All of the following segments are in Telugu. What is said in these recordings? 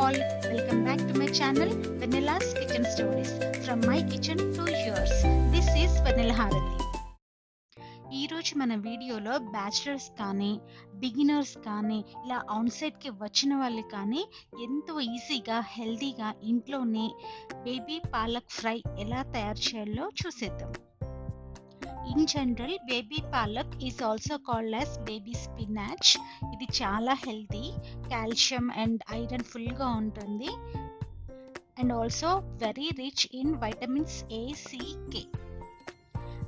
all, welcome back to my channel Vanilla's Kitchen Stories. From my kitchen to yours. This is Vanilla Harati. ఈరోజు మన వీడియోలో బ్యాచిలర్స్ కానీ బిగినర్స్ కానీ ఇలా ఆన్సైట్కి వచ్చిన వాళ్ళు కానీ ఎంతో ఈజీగా హెల్తీగా ఇంట్లోనే బేబీ పాలక్ ఫ్రై ఎలా తయారు చేయాలో చూసేద్దాం. In general baby palak is also called as baby spinach. ఇది చాలా హెల్తీ, కాల్షియం అండ్ ఐరన్ ఫుల్గా ఉంటుంది and also very rich in vitamins A, C, K.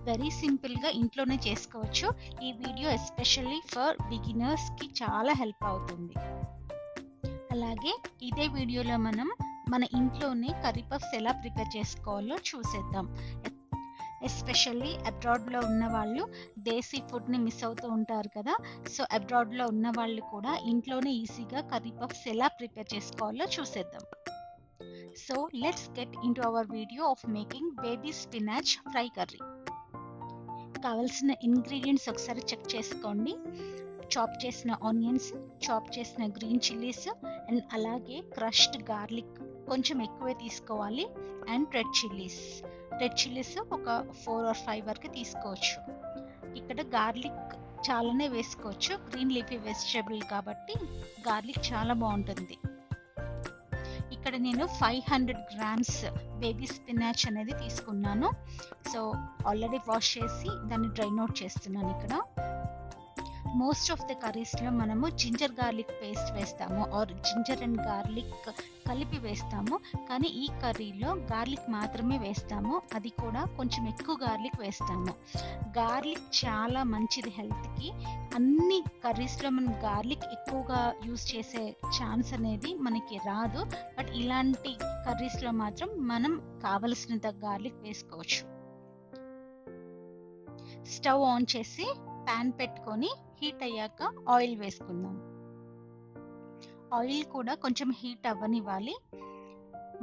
Very సింపుల్గా ఇంట్లోనే చేసుకోవచ్చు. ఈ వీడియో ఎస్పెషల్లీ ఫర్ బిగినర్స్కి చాలా హెల్ప్ అవుతుంది. అలాగే ఇదే వీడియోలో మనం మన ఇంట్లోనే కర్రీ పఫ్స్ ఎలా ప్రిపేర్ చేసుకోవాలో చూసేద్దాం. ఎస్పెషల్లీ అబ్రాడ్లో ఉన్న వాళ్ళు దేశీ ఫుడ్ని మిస్ అవుతూ ఉంటారు కదా. సో అబ్రాడ్లో ఉన్న వాళ్ళు కూడా ఇంట్లోనే ఈజీగా కర్రీ పఫ్స్ ఎలా ప్రిపేర్ చేసుకోవాలో చూసేద్దాం. So let's get in to our video of making baby spinach fry curry. కావాల్సిన ఇంగ్రీడియంట్స్ ఒకసారి చెక్ చేసుకోండి. చాప్ చేసిన ఆనియన్స్, చాప్ చేసిన గ్రీన్ చిల్లీస్ అండ్ అలాగే క్రష్డ్ గార్లిక్ కొంచెం ఎక్కువే తీసుకోవాలి. అండ్ రెడ్ చిల్లీస్ ఒక 4 or 5 వరకు తీసుకోవచ్చు. ఇక్కడ గార్లిక్ చాలానే వేసుకోవచ్చు, గ్రీన్ లీఫీ వెజిటబుల్ కాబట్టి గార్లిక్ చాలా బాగుంటుంది. ఇక్కడ నేను 500 grams బేబీ స్పినాచ్ అనేది తీసుకున్నాను. సో ఆల్రెడీ వాష్ చేసి దాన్ని డ్రైన్ అవుట్ చేస్తున్నాను. ఇక్కడ మోస్ట్ ఆఫ్ ద కర్రీస్లో మనము జింజర్ గార్లిక్ పేస్ట్ వేస్తాము ఆర్ జింజర్ అండ్ గార్లిక్ కలిపి వేస్తాము. కానీ ఈ కర్రీలో గార్లిక్ మాత్రమే వేస్తాము, అది కూడా కొంచెం ఎక్కువ గార్లిక్ వేస్తాము. గార్లిక్ చాలా మంచిది హెల్త్కి. అన్ని కర్రీస్లో మనం గార్లిక్ ఎక్కువగా యూస్ చేసే ఛాన్స్ అనేది మనకి రాదు, బట్ ఇలాంటి కర్రీస్లో మాత్రం మనం కావలసినంత గార్లిక్ వేసుకోవచ్చు. స్టవ్ ఆన్ చేసి ప్యాన్ పెట్టుకొని హీట్ అయ్యాక ఆయిల్ వేసుకుందాం. ఆయిల్ కూడా కొంచెం హీట్ అవ్వనివ్వాలి.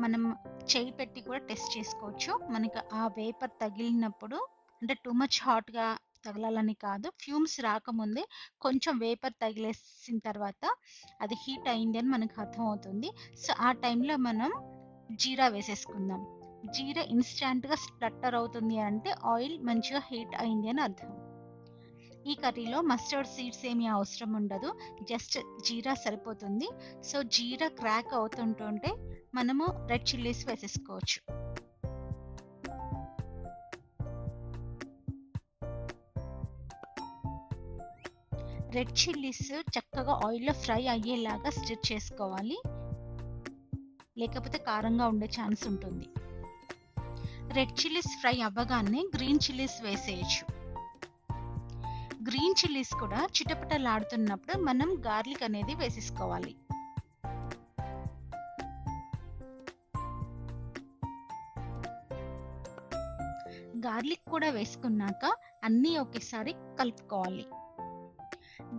మనం చేయి పెట్టి కూడా టెస్ట్ చేసుకోవచ్చు. మనకు ఆ వేపర్ తగిలినప్పుడు, అంటే టూ మచ్ హాట్గా తగలాలని కాదు, ఫ్యూమ్స్ రాకముందే కొంచెం వేపర్ తగిలేసిన తర్వాత అది హీట్ అయింది అని మనకు అర్థమవుతుంది. సో ఆ టైంలో మనం జీరా వేసేసుకుందాం. జీరా ఇన్స్టాంట్గా స్ప్లట్టర్ అవుతుంది అంటే ఆయిల్ మంచిగా హీట్ అయింది అని అర్థం. ఈ కర్రీలో మస్టర్డ్ సీడ్స్ ఏమీ అవసరం ఉండదు, జస్ట్ జీరా సరిపోతుంది. సో జీరా క్రాక్ అవుతుంటుంటే మనము రెడ్ చిల్లీస్ వేసేసుకోవచ్చు. రెడ్ చిల్లీస్ చక్కగా ఆయిల్లో ఫ్రై అయ్యేలాగా స్టిర్ చేసుకోవాలి, లేకపోతే కారంగా ఉండే ఛాన్స్ ఉంటుంది. రెడ్ చిల్లీస్ ఫ్రై అవ్వగానే గ్రీన్ చిల్లీస్ వేసేయచ్చు. గ్రీన్ చిల్లీస్ కూడా చిటపటలాడుతున్నప్పుడు మనం గార్లిక్ అనేది వేసేసుకోవాలి. గార్లిక్ కూడా వేసుకున్నాక అన్నీ ఒకేసారి కలుపుకోవాలి.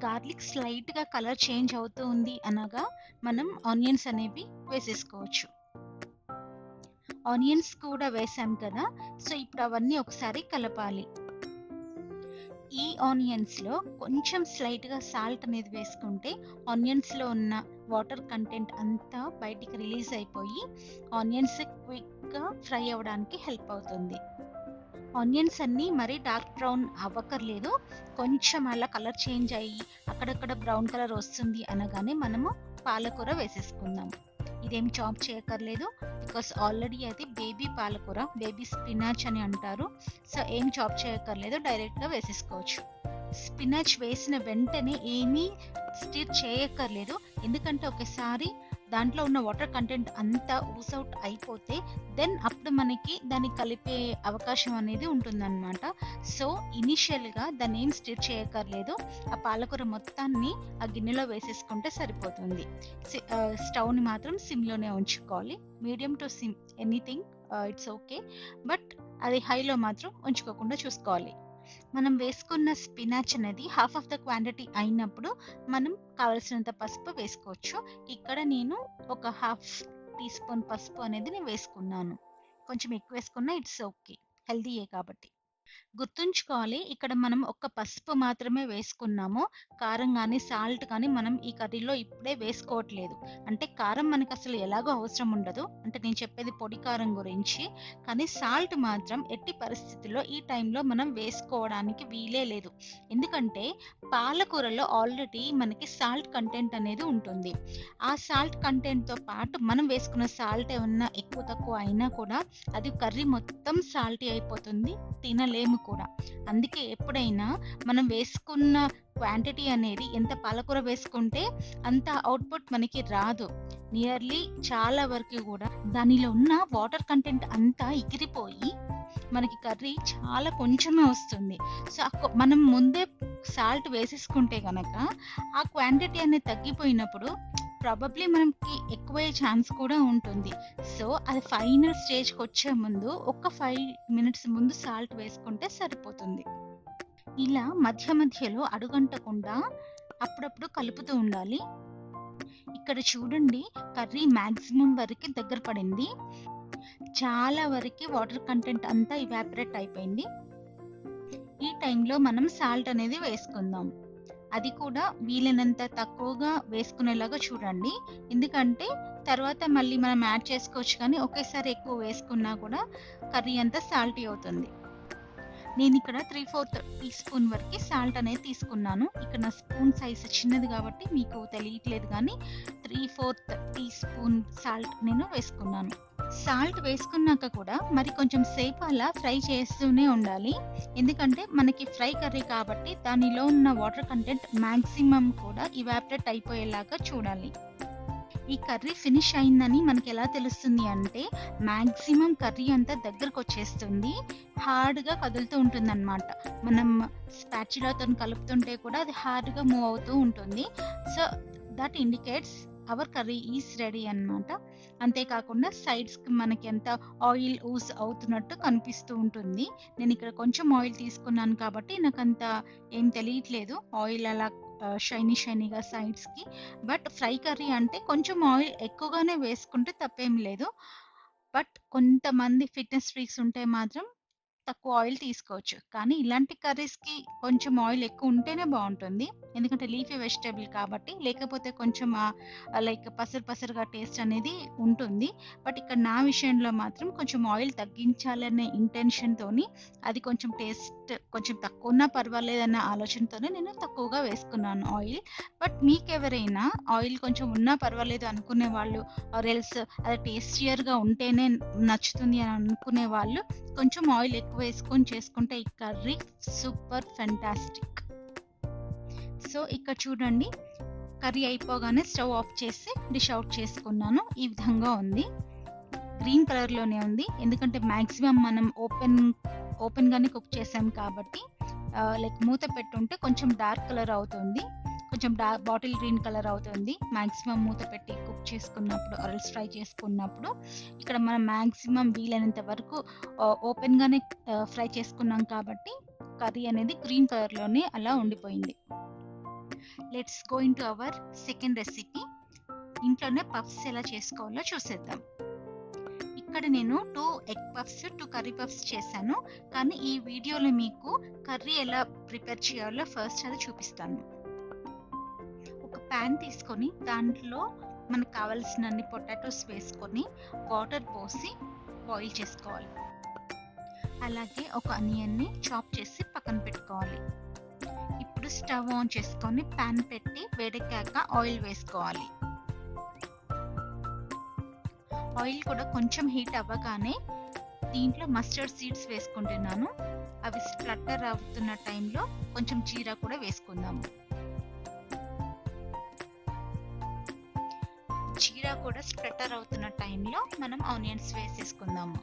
గార్లిక్ స్లైట్గా కలర్ చేంజ్ అవుతూ ఉంది అనగా మనం ఆనియన్స్ అనేవి వేసేసుకోవచ్చు. ఆనియన్స్ కూడా వేసాం కదా, సో ఇప్పుడు అవన్నీ ఒకసారి కలపాలి. ఈ ఆనియన్స్లో కొంచెం స్లైట్గా సాల్ట్ అనేది వేసుకుంటే ఆనియన్స్లో ఉన్న వాటర్ కంటెంట్ అంతా బయటికి రిలీజ్ అయిపోయి ఆనియన్స్ క్విక్గా ఫ్రై అవ్వడానికి హెల్ప్ అవుతుంది. ఆనియన్స్ అన్నీ మరీ డార్క్ బ్రౌన్ అవ్వకర్లేదు, కొంచెం అలా కలర్ చేంజ్ అయ్యి అక్కడక్కడ బ్రౌన్ కలర్ వస్తుంది అనగానే మనము పాలకూర వేసేసుకుందాం. ఇదేం చాప్ చేయక్కర్లేదు, బికాస్ ఆల్రెడీ అది బేబీ పాలకూర, బేబీ స్పినాచ్ అని అంటారు. సో ఏం చాప్ చేయక్కర్లేదు, డైరెక్ట్గా వేసేసుకోవచ్చు. స్పినాచ్ వేసిన వెంటనే ఏమీ స్టిర్ చేయక్కర్లేదు, ఎందుకంటే ఒకసారి దాంట్లో ఉన్న వాటర్ కంటెంట్ అంతా ఊసౌట్ అయిపోతే దెన్ అప్పుడు మనకి దాన్ని కలిపే అవకాశం అనేది ఉంటుందన్నమాట. సో ఇనిషియల్గా దాన్ని ఏం స్టిర్ చేయక్కర్లేదు, ఆ పాలకూర మొత్తాన్ని ఆ గిన్నెలో వేసేసుకుంటే సరిపోతుంది. స్టవ్ని మాత్రం సిమ్లోనే ఉంచుకోవాలి. Medium to SIM anything, it's okay, but అది హైలో మాత్రం ఉంచుకోకుండా చూసుకోవాలి. మనం వేసుకున్న స్పినాచ్ అనేది హాఫ్ ఆఫ్ ద క్వాంటిటీ అయినప్పుడు మనం కావలసినంత పసుపు వేసుకోవచ్చు. ఇక్కడ నేను ఒక 1/2 teaspoon పసుపు అనేది నేను వేసుకున్నాను. కొంచెం ఎక్కువ వేసుకున్నా ఇట్స్ ఓకే, హెల్దీయే కాబట్టి. గుర్తుంచుకోవాలి. ఇక్కడ మనం ఒక్క పసుపు మాత్రమే వేసుకున్నాము. కారం గాని, సాల్ట్ కానీ మనం ఈ కర్రీలో ఇప్పుడే వేసుకోవట్లేదు. అంటే కారం మనకసలు ఎలాగో అవసరం ఉండదు. అంటే నేను చెప్పేది పొడి కారం గురించి. కానీ సాల్ట్ మాత్రం ఎట్టి పరిస్థితుల్లో ఈ టైంలో మనం వేసుకోవడానికి వీలే లేదు. ఎందుకంటే పాలకూరలో ఆల్రెడీ మనకి సాల్ట్ కంటెంట్ అనేది ఉంటుంది. ఆ సాల్ట్ కంటెంట్‌తో పాటు మనం వేసుకున్న సాల్ట్ ఏమన్నా ఎక్కువ తక్కువ అయినా కూడా అది కర్రీ మొత్తం సాల్టీ అయిపోతుంది. తినలేము కూడా. అందుకే ఎప్పుడైనా మనం వేసుకున్న క్వాంటిటీ అనేది ఎంత పాలకూర వేసుకుంటే అంత ఔట్‌పుట్ మనకి రాదు. నియర్లీ చాలా వరకు గూడా దానిలో ఉన్న వాటర్ కంటెంట్ అంతా ఎగిరిపోయి మనకి కర్రీ చాలా కొంచెమే వస్తుంది. సో, మనం ముందే సాల్ట్ వేసేసుకుంటే గనక ఆ క్వాంటిటీ అనేది తగ్గిపోయినప్పుడు ప్రాబబ్లీ మనకి ఎక్కువయ్యే ఛాన్స్ కూడా ఉంటుంది. సో, అది ఫైనల్ స్టేజ్‌కొచ్చే ముందు ఒక 5 మినిట్స్ ముందు సాల్ట్ వేసుకుంటే సరిపోతుంది. ఇలా మధ్య మధ్యలో అడుగంటకుండా అప్పుడప్పుడు కలుపుతూ ఉండాలి. ఇక్కడ చూడండి కర్రీ మాక్సిమం వరకి దగ్గర పడింది. చాలా వరకి వాటర్ కంటెంట్ అంతా ఇవాపరేట్ అయిపోయింది. ఈ టైంలో మనం సాల్ట్ అనేది వేసుకుందాం. అది కూడా వీలైనంత తక్కువగా వేసుకునేలాగా చూడండి. ఎందుకంటే తర్వాత మళ్ళీ మనం యాడ్ చేసుకోవచ్చు కానీ ఒకేసారి ఎక్కువ వేసుకున్నా కూడా కర్రీ అంతా సాల్టీ అవుతుంది. నేనిక్కడ 3/4 టీ స్పూన్ వరకి సాల్ట్ అనేది తీసుకున్నాను. ఇక్కడ నా స్పూన్ సైజ్ చిన్నది కాబట్టి మీకు తెలియట్లేదు గానీ 3/4 టీ స్పూన్ సాల్ట్ నేను వేసుకున్నాను. సాల్ట్ వేసుకున్నాక కూడా మరి కొంచెం సేపు అలా ఫ్రై చేస్తూనే ఉండాలి. ఎందుకంటే మనకి ఫ్రై కర్రీ కాబట్టి దానిలో ఉన్న వాటర్ కంటెంట్ మాక్సిమం కూడా ఇవాపరేట్ అయిపోయేలాగా చూడాలి. ఈ కర్రీ ఫినిష్ అయిందని మనకెలా తెలుస్తుంది అంటే, మాక్సిమం కర్రీ అంతా దగ్గరకొచ్చేస్తుంది. హార్డ్‌గా కదులుతూ ఉంటుందనమాట. మనం స్పాచులాతోని కలుపుతుంటే కూడా అది హార్డ్‌గా మూవ్ అవుతూ ఉంటుంది. So, that indicates our curry is ready అనమాట. అంతేకాకుండా సైడ్స్‌కి మనకి ఎంత ఆయిల్ ఊజ్ అవుతున్నట్టు కనిపిస్తూ ఉంటుంది. నేనిక్కడ కొంచెం ఆయిల్ తీసుకున్నాను కాబట్టి నాకంత ఏం తెలియట్లేదు. ఆయిల్ అలా షైనీగా సైడ్స్‌కి. బట్ ఫ్రై కర్రీ అంటే కొంచెం ఆయిల్ ఎక్కువగానే వేసుకుంటే తప్పేం లేదు. బట్ కొంతమంది ఫిట్‌నెస్ ఫ్రీక్స్ ఉంటే మాత్రం తక్కువ ఆయిల్ తీసుకోవచ్చు. కానీ ఇలాంటి కర్రీస్‌కి కొంచెం ఆయిల్ ఎక్కువ ఉంటేనే బావుంటుంది. ఎందుకంటే లీఫీ వెజిటబుల్ కాబట్టి. లేకపోతే కొంచెం లైక్ పసరు పసరుగా టేస్ట్ అనేది ఉంటుంది. బట్ ఇక్కడ నా విషయంలో మాత్రం కొంచెం ఆయిల్ తగ్గించాలనే ఇంటెన్షన్‌తోని అది కొంచెం టేస్ట్ కొంచెం తక్కువున్నా పర్వాలేదన్న ఆలోచనతోనే నేను తక్కువగా వేసుకున్నాను ఆయిల్. బట్ మీకెవరైనా ఆయిల్ కొంచెం ఉన్నా పర్వాలేదు అనుకునే వాళ్ళు ఆర్ ఎల్స్ అది టేస్టియర్‌గా ఉంటేనే నచ్చుతుంది అని అనుకునే వాళ్ళు కొంచెం ఆయిల్ ఎక్కువేసుకొని చేసుకుంటే ఈ కర్రీ సూపర్ ఫెంటాస్టిక్. సో, ఇక్కడ చూడండి కర్రీ అయిపోగానే స్టవ్ ఆఫ్ చేసి డిష్ ఔట్ చేసుకున్నాను. ఈ విధంగా ఉంది. గ్రీన్ కలర్‌లోనే ఉంది. ఎందుకంటే మాక్సిమం మనం ఓపెన్‌గానే కుక్ చేసాం కాబట్టి లైక్ మూత పెట్టుంటే కొంచెం డార్క్ కలర్ అవుతుంది. కొంచెం బాటిల్ గ్రీన్ కలర్ అవుతుంది. మాక్సిమం మూత పెట్టి కుక్ చేసుకున్నప్పుడు ఆర్ ఎల్స్ ఫ్రై చేసుకున్నప్పుడు. ఇక్కడ మనం మాక్సిమం వీలైనంత వరకు ఓపెన్‌గానే ఫ్రై చేసుకున్నాం కాబట్టి కర్రీ అనేది గ్రీన్ కలర్‌లోనే అలా ఉండిపోయింది. Let's go into hour second recipe. ఇంట్లోనే పఫ్స్ ఎలా చేసుకోవాలో చూసేద్దాం. ఇక్కడ నేను 2 ఎగ్ పఫ్స్, 2 కర్రీ పఫ్స్ చేశాను. కానీ ఈ వీడియోలో మీకు కర్రీ ఎలా ప్రిపేర్ చేయాలో ఫస్ట్ అది చూపిస్తాను. ఒక పాన్ తీసుకొని దాంట్లో మనకు కావాల్సినన్ని పొటాటోస్ వేసుకొని వాటర్ పోసి బాయిల్ చేసుకోవాలి. అలాగే ఒక ఆనియన్‌ని చాప్ చేసి పక్కన పెట్టుకోవాలి. ఇప్పుడు స్టవ్ ఆన్ చేసుకొని పాన్ పెట్టి వేడెక్కాక ఆయిల్ వేసుకోవాలి. ఆయిల్ కూడా కొంచెం హీట్ అవ్వగానే దీంట్లో మస్టర్డ్ సీడ్స్ వేసుకుంటున్నాను. అవి స్ప్లటర్ అవుతున్న టైంలో కొంచెం జీరా కూడా వేసుకుందాము. జీరా కూడా స్ప్లటర్ అవుతున్న టైంలో మనం ఆనియన్స్ వేసేసుకుందాము.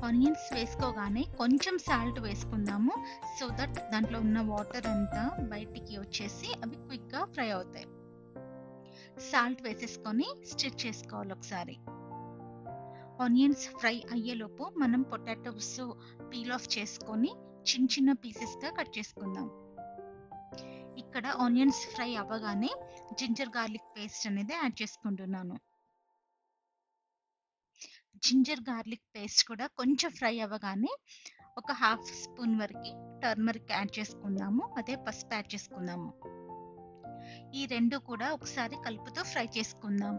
ఆనియన్స్ వేసుకోగానే కొంచెం సాల్ట్ వేసుకుందాము. సో దట్ దాంట్లో ఉన్న వాటర్ అంతా బయటికి వచ్చేసి అవి క్విక్‌గా ఫ్రై అవుతాయి. సాల్ట్ వేసేసుకొని స్టిర్ చేసుకోవాలి ఒకసారి. ఆనియన్స్ ఫ్రై అయ్యేలోపు మనం పొటాటోస్ పీల్ ఆఫ్ చేసుకొని చిన్న చిన్న పీసెస్‌గా కట్ చేసుకుందాం. ఇక్కడ ఆనియన్స్ ఫ్రై అవ్వగానే జింజర్ గార్లిక్ పేస్ట్ అనేది యాడ్ చేసుకుంటున్నాను. జింజర్ గార్లిక్ పేస్ట్ కూడా కొంచెం ఫ్రై అవ్వగానే ఒక హాఫ్ స్పూన్ వరకు టర్మరిక్ యాడ్ చేసుకుందాము, అదే పసుపు యాడ్ చేసుకుందాము. ఈ రెండు కూడా ఒకసారి కలుపుతూ ఫ్రై చేసుకుందాం.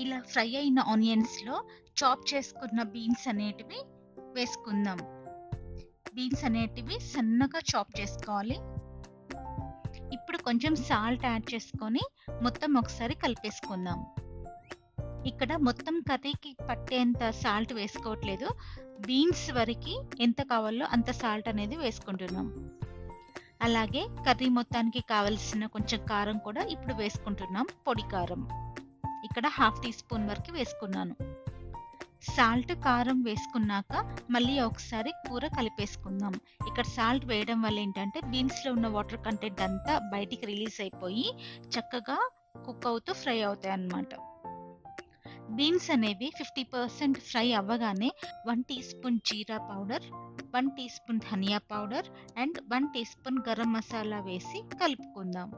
ఇలా ఫ్రై అయిన ఆనియన్స్లో చాప్ చేసుకున్న బీన్స్ అనేటివి వేసుకుందాం. బీన్స్ అనేటివి సన్నగా చాప్ చేసుకోవాలి. ఇప్పుడు కొంచెం సాల్ట్ యాడ్ చేసుకొని మొత్తం ఒకసారి కలిపేసుకుందాం. ఇక్కడ మొత్తం కర్రీకి పట్టేంత సాల్ట్ వేసుకోవట్లేదు, బీన్స్ వరకు ఎంత కావాలో అంత సాల్ట్ అనేది వేసుకుంటున్నాం. అలాగే కర్రీ మొత్తానికి కావలసిన కొంచెం కారం కూడా ఇప్పుడు వేసుకుంటున్నాం, పొడి కారం. ఇక్కడ హాఫ్ టీ స్పూన్ వరకు వేసుకున్నాను. సాల్ట్ కారం వేసుకున్నాక మళ్ళీ ఒకసారి కూర కలిపేసుకుందాం. ఇక్కడ సాల్ట్ వేయడం వల్ల ఏంటంటే బీన్స్లో ఉన్న వాటర్ కంటెంట్ అంతా బయటికి రిలీజ్ అయిపోయి చక్కగా కుక్ అవుతూ ఫ్రై అవుతాయి అన్నమాట. బీన్స్ అనేవి 50% ఫ్రై అవ్వగానే 1 teaspoon jeera powder, 1 teaspoon dhania powder and 1 teaspoon garam masala వేసి కలుపుకుందాం.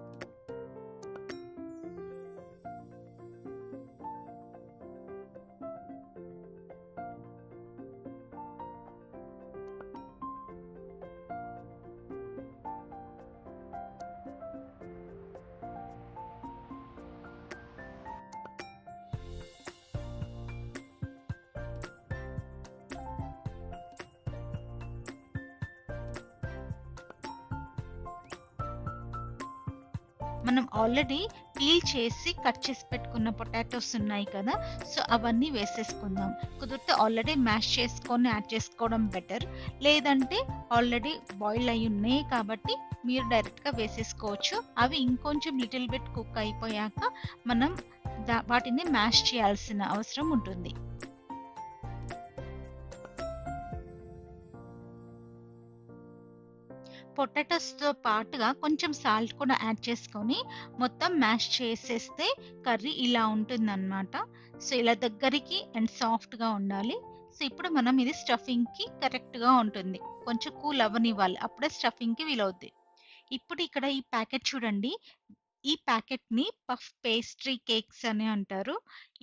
మనం ఆల్రెడీ పీల్ చేసి కట్ చేసి పెట్టుకున్న పొటాటోస్ ఉన్నాయి కదా, సో అవన్నీ వేసేసుకుందాం. కుదిరితే ఆల్రెడీ మ్యాష్ చేసుకొని యాడ్ చేసుకోవడం బెటర్, లేదంటే ఆల్రెడీ బాయిల్ అయి ఉన్నాయి కాబట్టి మీరు డైరెక్ట్గా వేసేసుకోవచ్చు. అవి ఇంకొంచెం లిటిల్ బిట్ కుక్ అయిపోయాక మనం వాటిని మ్యాష్ చేయాల్సిన అవసరం ఉంటుంది. పొటాటోస్తో పాటుగా కొంచెం సాల్ట్ కూడా యాడ్ చేసుకొని మొత్తం మ్యాష్ చేసేస్తే కర్రీ ఇలా ఉంటుందన్నమాట. సో ఇలా దగ్గరికి అండ్ సాఫ్ట్గా ఉండాలి. సో ఇప్పుడు మనం ఇది స్టఫింగ్కి కరెక్ట్గా ఉంటుంది. కొంచెం కూల్ అవ్వనివ్వాలి, అప్పుడే స్టఫింగ్కి వీలవుద్ది. ఇప్పుడు ఇక్కడ ఈ ప్యాకెట్ చూడండి, ఈ ప్యాకెట్‌ని పఫ్ పేస్ట్రీ కేక్స్ అని అంటారు.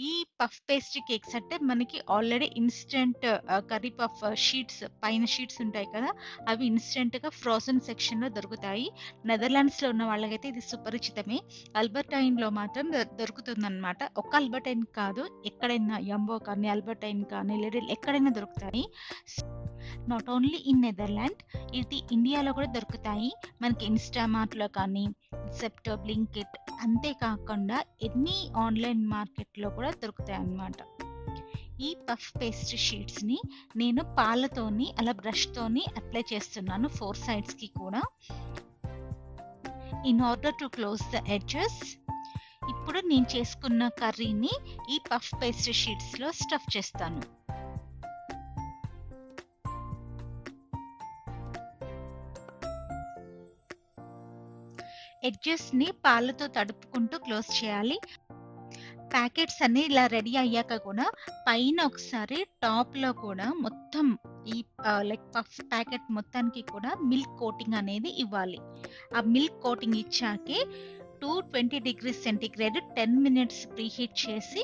ఈ పఫ్ పేస్ట్రీ కేక్స్ అంటే మనకి already instant curry puff sheets పైన షీట్స్ ఉంటాయి కదా, అవి ఇన్‌స్టంట్‌గా ఫ్రోజన్ సెక్షన్‌లో దొరుకుతాయి. నెదర్లాండ్స్‌లో ఉన్న వాళ్ళకైతే ఇది సుపరిచితమే. అల్బర్టైన్‌లో మాత్రం దొరుకుతుందనమాట. ఒక్క అల్బర్టైన్ కాదు, ఎక్కడైనా యంబో కానీ, అల్బర్టైన్ కానీ, లిడిల్ ఎక్కడైనా దొరుకుతాయి. నాట్ ఓన్లీ ఇన్ నెదర్లాండ్, ఇది ఇండియాలో కూడా దొరుకుతాయి. మనకి ఇన్‌స్టామార్ట్‌లో కానీ, జెప్టో, బ్లింకిట్, అంతేకాకుండా ఎనీ ఆన్‌లైన్ మార్కెట్‌లో కూడా దొరుకుతాయన్నమాట. ఈ పఫ్ పేస్ట్రీ షీట్స్‌ని నేను పాలతోని అలా బ్రష్‌తోని అప్లై చేస్తున్నాను 4 సైడ్స్‌కి కూడా, in order to close the edges. ఇప్పుడు నేను చేసుకున్న కర్రీని ఈ పఫ్ పేస్ట్రీ షీట్స్‌లో స్టఫ్ చేస్తాను. ఎడ్జెస్‌ని పాలతో తడుపుకుంటూ క్లోజ్ చేయాలి. ప్యాకెట్స్ అన్నీ ఇలా రెడీ అయ్యాక కూడా పైన ఒకసారి టాప్‌లో కూడా మొత్తం ఈ లైక్ పఫ్ ప్యాకెట్ మొత్తానికి కూడా మిల్క్ కోటింగ్ అనేది ఇవ్వాలి. ఆ మిల్క్ కోటింగ్ ఇచ్చాకే 220 డిగ్రీ సెంటీగ్రేడ్ 10 మినిట్స్ ప్రీహీట్ చేసి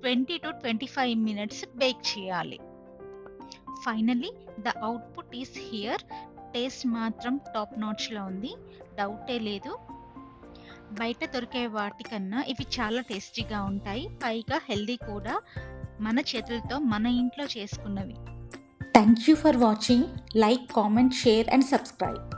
20-25 మినిట్స్ బేక్ చేయాలి. Finally the output is here. Taste మాత్రం టాప్ నాచ్‌లో ఉంది, డౌటే లేదు. బయట దొరికే వాటికన్నా ఇవి చాలా టేస్టీగా ఉంటాయి, పైగా హెల్దీ కూడా, మన చేతులతో మన ఇంట్లో చేసుకున్నవి. Thank you for watching. Like, comment, share and subscribe.